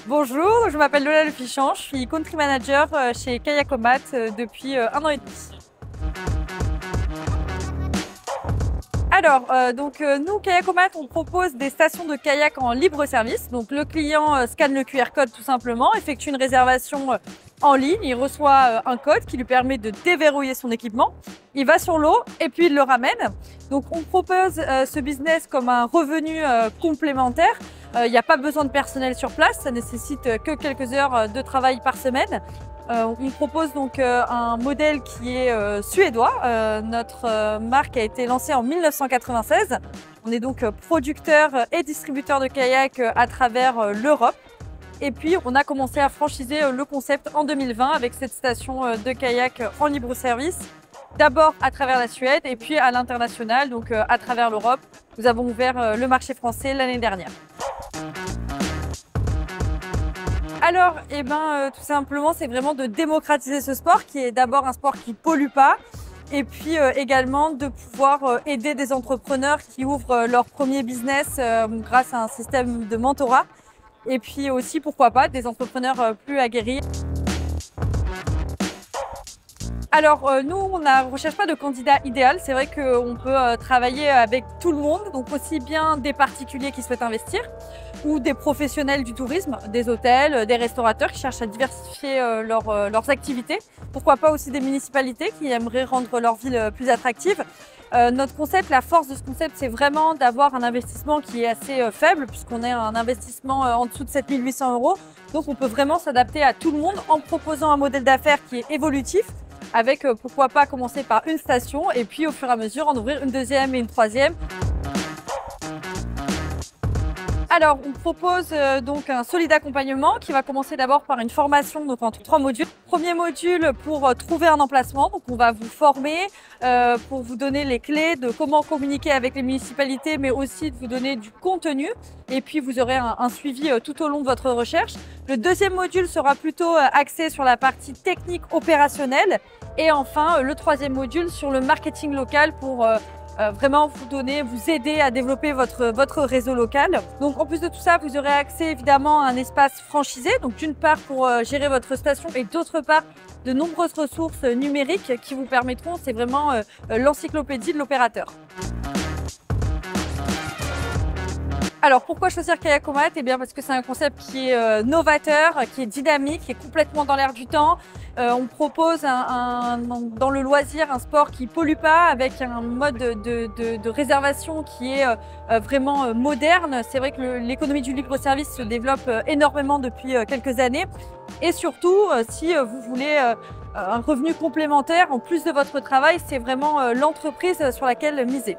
Bonjour, je m'appelle Lola Lefichamp, je suis country manager chez Kayakomat depuis 1 an et demi. Alors, nous, Kayakomat, on propose des stations de kayak en libre service. Donc, le client scanne le QR code tout simplement, effectue une réservation en ligne, il reçoit un code qui lui permet de déverrouiller son équipement. Il va sur l'eau et puis il le ramène. Donc, on propose ce business comme un revenu complémentaire. Il n'y a pas besoin de personnel sur place, ça nécessite que quelques heures de travail par semaine. On propose donc un modèle qui est suédois. Notre marque a été lancée en 1996. On est donc producteur et distributeur de kayaks à travers l'Europe. Et puis, on a commencé à franchiser le concept en 2020 avec cette station de kayak en libre service. D'abord à travers la Suède et puis à l'international, donc à travers l'Europe. Nous avons ouvert le marché français l'année dernière. Alors, tout simplement, c'est vraiment de démocratiser ce sport qui est d'abord un sport qui ne pollue pas et puis également de pouvoir aider des entrepreneurs qui ouvrent leur premier business grâce à un système de mentorat et puis aussi, pourquoi pas, des entrepreneurs plus aguerris. Alors, nous, on ne recherche pas de candidat idéal. C'est vrai qu'on peut travailler avec tout le monde, donc aussi bien des particuliers qui souhaitent investir ou des professionnels du tourisme, des hôtels, des restaurateurs qui cherchent à diversifier leurs activités. Pourquoi pas aussi des municipalités qui aimeraient rendre leur ville plus attractive. Notre concept, la force de ce concept, c'est vraiment d'avoir un investissement qui est assez faible puisqu'on est un investissement en dessous de 7 800 €. Donc, on peut vraiment s'adapter à tout le monde en proposant un modèle d'affaires qui est évolutif, avec pourquoi pas commencer par une station et puis au fur et à mesure en ouvrir une deuxième et une troisième. Alors, on propose donc un solide accompagnement qui va commencer d'abord par une formation donc entre 3 modules. Premier module pour trouver un emplacement, donc on va vous former pour vous donner les clés de comment communiquer avec les municipalités, mais aussi de vous donner du contenu. Et puis vous aurez un suivi tout au long de votre recherche. Le deuxième module sera plutôt axé sur la partie technique opérationnelle. Et enfin, le troisième module sur le marketing local pour vraiment vous aider à développer votre réseau local. Donc en plus de tout ça, vous aurez accès évidemment à un espace franchisé, donc d'une part pour gérer votre station et d'autre part de nombreuses ressources numériques qui vous permettront, c'est vraiment l'encyclopédie de l'opérateur. Alors pourquoi choisir Kayakomat? Eh bien parce que c'est un concept qui est novateur, qui est dynamique, qui est complètement dans l'air du temps. On propose dans le loisir un sport qui ne pollue pas avec un mode de réservation qui est vraiment moderne. C'est vrai que l'économie du libre service se développe énormément depuis quelques années. Et surtout, si vous voulez un revenu complémentaire en plus de votre travail, c'est vraiment l'entreprise sur laquelle miser.